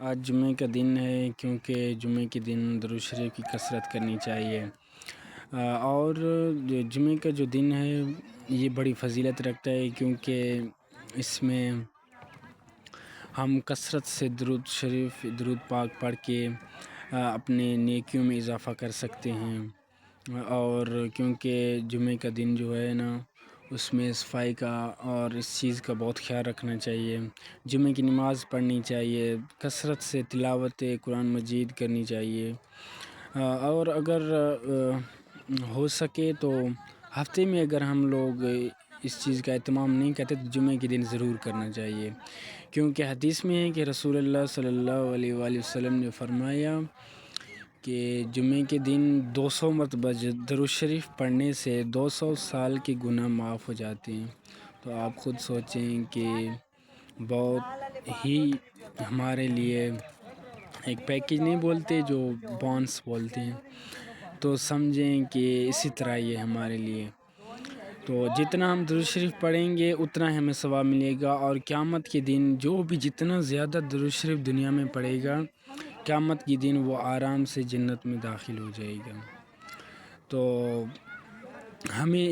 آج جمعے کا دن ہے کیونکہ جمعے کے دن درود شریف کی کثرت کرنی چاہیے۔ اور جمعے کا جو دن ہے یہ بڑی فضیلت رکھتا ہے کیونکہ اس میں ہم کثرت سے درود شریف درود پاک پڑھ کے اپنے نیکیوں میں اضافہ کر سکتے ہیں۔ اور کیونکہ جمعے کا دن جو ہے نا اس میں صفائی کا اور اس چیز کا بہت خیال رکھنا چاہیے۔ جمعے کی نماز پڑھنی چاہیے، کثرت سے تلاوت قرآن مجید کرنی چاہیے۔ اور اگر ہو سکے تو ہفتے میں اگر ہم لوگ اس چیز کا اہتمام نہیں کرتے تو جمعے کے دن ضرور کرنا چاہیے، کیونکہ حدیث میں ہے کہ رسول اللہ صلی اللہ علیہ وآلہ وسلم نے فرمایا کہ جمعے کے دن 200 مرتبہ درود شریف پڑھنے سے 200 سال کے گناہ معاف ہو جاتے ہیں۔ تو آپ خود سوچیں کہ بہت ہی ہمارے لیے ایک پیکیج نہیں بولتے جو بونس بولتے ہیں، تو سمجھیں کہ اسی طرح یہ ہمارے لیے، تو جتنا ہم درود شریف پڑھیں گے اتنا ہمیں ثواب ملے گا۔ اور قیامت کے دن جو بھی جتنا زیادہ درود شریف دنیا میں پڑھے گا قیامت کے دن وہ آرام سے جنت میں داخل ہو جائے گا۔ تو ہمیں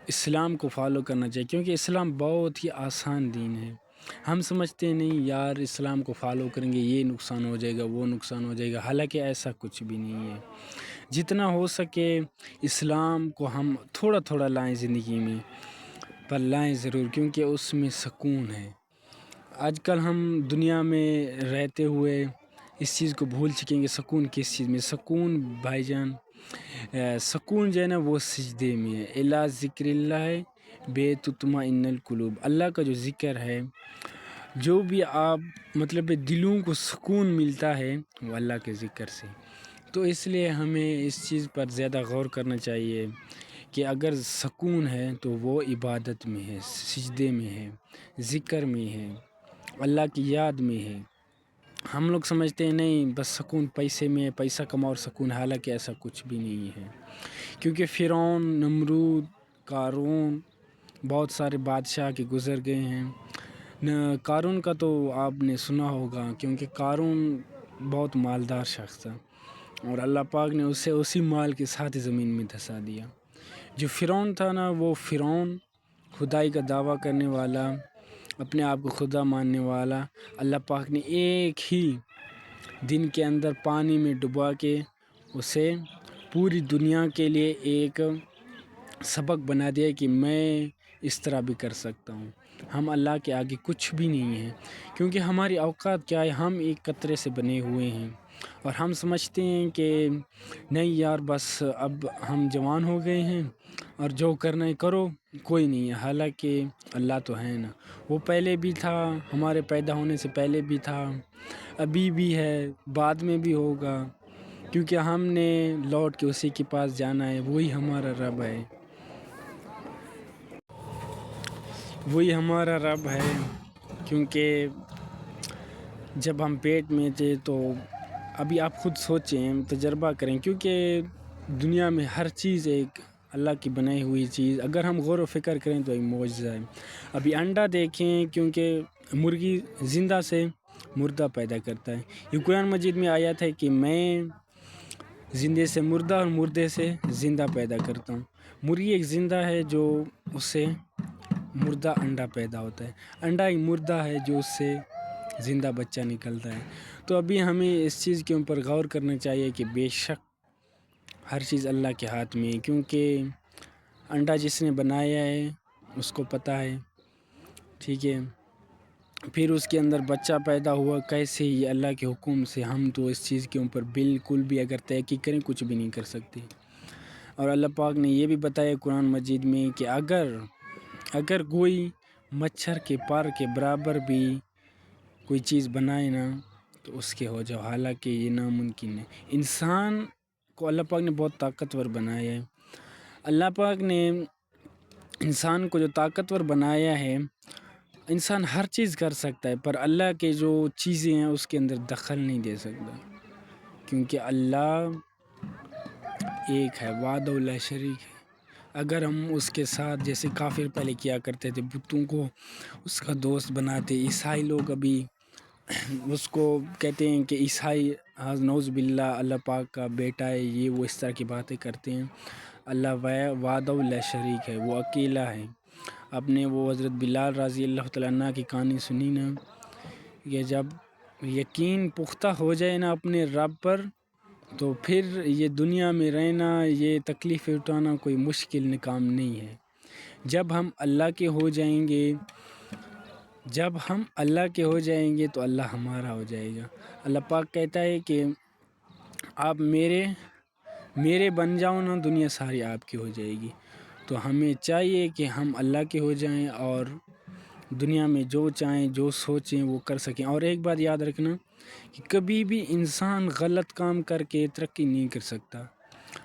اسلام کو فالو کرنا چاہیے، کیونکہ اسلام بہت ہی آسان دین ہے۔ ہم سمجھتے ہیں نہیں یار اسلام کو فالو کریں گے یہ نقصان ہو جائے گا وہ نقصان ہو جائے گا، حالانکہ ایسا کچھ بھی نہیں ہے۔ جتنا ہو سکے اسلام کو ہم تھوڑا تھوڑا لائیں زندگی میں، پر لائیں ضرور، کیونکہ اس میں سکون ہے۔ آج کل ہم دنیا میں رہتے ہوئے اس چیز کو بھول چکیں گے، سکون کس چیز میں؟ سکون بھائی جان سکون جو ہے نا وہ سجدے میں ہے۔ الا ذکر اللہ بیتطمئن القلوب، اللہ کا جو ذکر ہے، جو بھی آپ مطلب دلوں کو سکون ملتا ہے وہ اللہ کے ذکر سے۔ تو اس لیے ہمیں اس چیز پر زیادہ غور کرنا چاہیے کہ اگر سکون ہے تو وہ عبادت میں ہے، سجدے میں ہے، ذکر میں ہے، اللہ کی یاد میں ہے۔ ہم لوگ سمجھتے ہیں نہیں بس سکون پیسے میں ہے، پیسہ کماؤ اور سکون، حالانکہ ایسا کچھ بھی نہیں ہے۔ کیونکہ فرعون، نمرود، قارون، بہت سارے بادشاہ کے گزر گئے ہیں۔ قارون کا تو آپ نے سنا ہوگا، کیونکہ قارون بہت مالدار شخص تھا اور اللہ پاک نے اسے اسی مال کے ساتھ زمین میں دھسا دیا۔ جو فرعون تھا نا وہ فرعون خدائی کا دعویٰ کرنے والا، اپنے آپ کو خدا ماننے والا، اللہ پاک نے ایک ہی دن کے اندر پانی میں ڈبا کے اسے پوری دنیا کے لیے ایک سبق بنا دیا کہ میں اس طرح بھی کر سکتا ہوں۔ ہم اللہ کے آگے کچھ بھی نہیں ہیں، کیونکہ ہماری اوقات کیا ہے، ہم ایک قطرے سے بنے ہوئے ہیں اور ہم سمجھتے ہیں کہ نہیں یار بس اب ہم جوان ہو گئے ہیں اور جو کرنا ہے کرو، کوئی نہیں ہے۔ حالانکہ اللہ تو ہے نا، وہ پہلے بھی تھا، ہمارے پیدا ہونے سے پہلے بھی تھا، ابھی بھی ہے، بعد میں بھی ہوگا، کیونکہ ہم نے لوٹ کے اسی کے پاس جانا ہے۔ وہی ہمارا رب ہے، وہی ہمارا رب ہے۔ کیونکہ جب ہم پیٹ میں تھے تو ابھی آپ خود سوچیں، تجربہ کریں، کیونکہ دنیا میں ہر چیز ایک اللہ کی بنائی ہوئی چیز، اگر ہم غور و فکر کریں تو ایک معجزہ ہے۔ ابھی انڈا دیکھیں، کیونکہ مرغی زندہ سے مردہ پیدا کرتا ہے۔ یہ قرآن مجید میں آیت ہے کہ میں زندے سے مردہ اور مردے سے زندہ پیدا کرتا ہوں۔ مرغی ایک زندہ ہے جو اس سے مردہ انڈا پیدا ہوتا ہے، انڈا ایک مردہ ہے جو اس سے زندہ بچہ نکلتا ہے۔ تو ابھی ہمیں اس چیز کے اوپر غور کرنا چاہیے کہ بے شک ہر چیز اللہ کے ہاتھ میں ہے، کیونکہ انڈا جس نے بنایا ہے اس کو پتہ ہے، ٹھیک ہے، پھر اس کے اندر بچہ پیدا ہوا کیسے، یہ اللہ کے حکم سے۔ ہم تو اس چیز کے اوپر بالکل بھی اگر تحقیق کریں کچھ بھی نہیں کر سکتے۔ اور اللہ پاک نے یہ بھی بتایا قرآن مجید میں کہ اگر کوئی مچھر کے پر کے برابر بھی کوئی چیز بنائے نا تو اس کے ہو جاؤ، حالانکہ یہ ناممکن ہے۔ انسان کو اللہ پاک نے بہت طاقتور بنایا ہے۔ اللہ پاک نے انسان کو جو طاقتور بنایا ہے، انسان ہر چیز کر سکتا ہے، پر اللہ کے جو چیزیں ہیں اس کے اندر دخل نہیں دے سکتا، کیونکہ اللہ ایک ہے، وحدہ لا شریک ہے۔ اگر ہم اس کے ساتھ جیسے کافر پہلے کیا کرتے تھے، بتوں کو اس کا دوست بناتے، عیسائی لوگ ابھی اس کو کہتے ہیں کہ عیسائی نعوذ باللہ اللہ پاک کا بیٹا ہے، یہ وہ اس طرح کی باتیں کرتے ہیں۔ اللہ وحدہ لا شریک ہے، وہ اکیلا ہے۔ آپ نے وہ حضرت بلال رضی اللہ تعالیٰ عنہ کی کہانی سنی نا، یہ جب یقین پختہ ہو جائے نا اپنے رب پر، تو پھر یہ دنیا میں رہنا، یہ تکلیفیں اٹھانا کوئی مشکل کام نہیں ہے۔ جب ہم اللہ کے ہو جائیں گے تو اللہ ہمارا ہو جائے گا۔ اللہ پاک کہتا ہے کہ آپ میرے بن جاؤ نا، دنیا ساری آپ کی ہو جائے گی۔ تو ہمیں چاہیے کہ ہم اللہ کے ہو جائیں اور دنیا میں جو چاہیں جو سوچیں وہ کر سکیں۔ اور ایک بات یاد رکھنا کہ کبھی بھی انسان غلط کام کر کے ترقی نہیں کر سکتا۔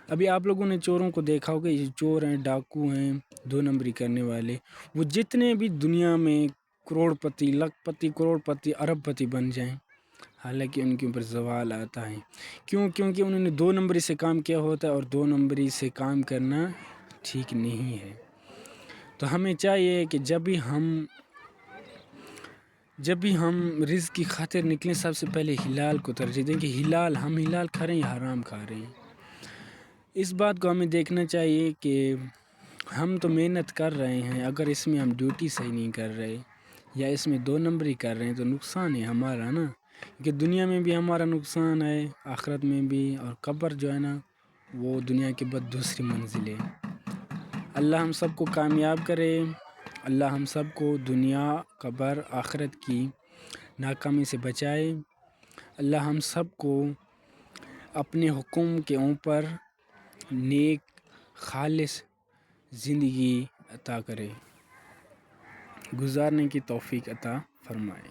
ابھی آپ لوگوں نے چوروں کو دیکھا ہوگا، یہ چور ہیں، ڈاکو ہیں، 2 نمبری کرنے والے، وہ جتنے بھی دنیا میں کروڑ پتی، لاکھ پتی، کروڑ پتی، ارب پتی بن جائیں، حالانکہ ان کے اوپر زوال آتا ہے۔ کیونکہ انہوں نے 2 نمبری سے کام کیا ہوتا ہے، اور 2 نمبری سے کام کرنا ٹھیک نہیں ہے۔ تو ہمیں چاہیے کہ جب بھی ہم رزق کی خاطر نکلیں، سب سے پہلے حلال کو ترجیح دیں کہ ہم حلال کھا رہے ہیں یا حرام کھا رہے ہیں۔ اس بات کو ہمیں دیکھنا چاہیے کہ ہم تو محنت کر رہے ہیں، اگر اس میں ہم ڈیوٹی صحیح نہیں کر رہے یا اس میں 2 نمبری کر رہے ہیں تو نقصان ہے ہمارا نا، کہ دنیا میں بھی ہمارا نقصان ہے، آخرت میں بھی، اور قبر جو ہے نا وہ دنیا کے بعد دوسری منزل ہے۔ اللہ ہم سب کو کامیاب کرے، اللہ ہم سب کو دنیا، قبر، آخرت کی ناکامی سے بچائے۔ اللہ ہم سب کو اپنے حکم کے اوپر نیک خالص زندگی عطا کرے، گزارنے کی توفیق عطا فرمائے۔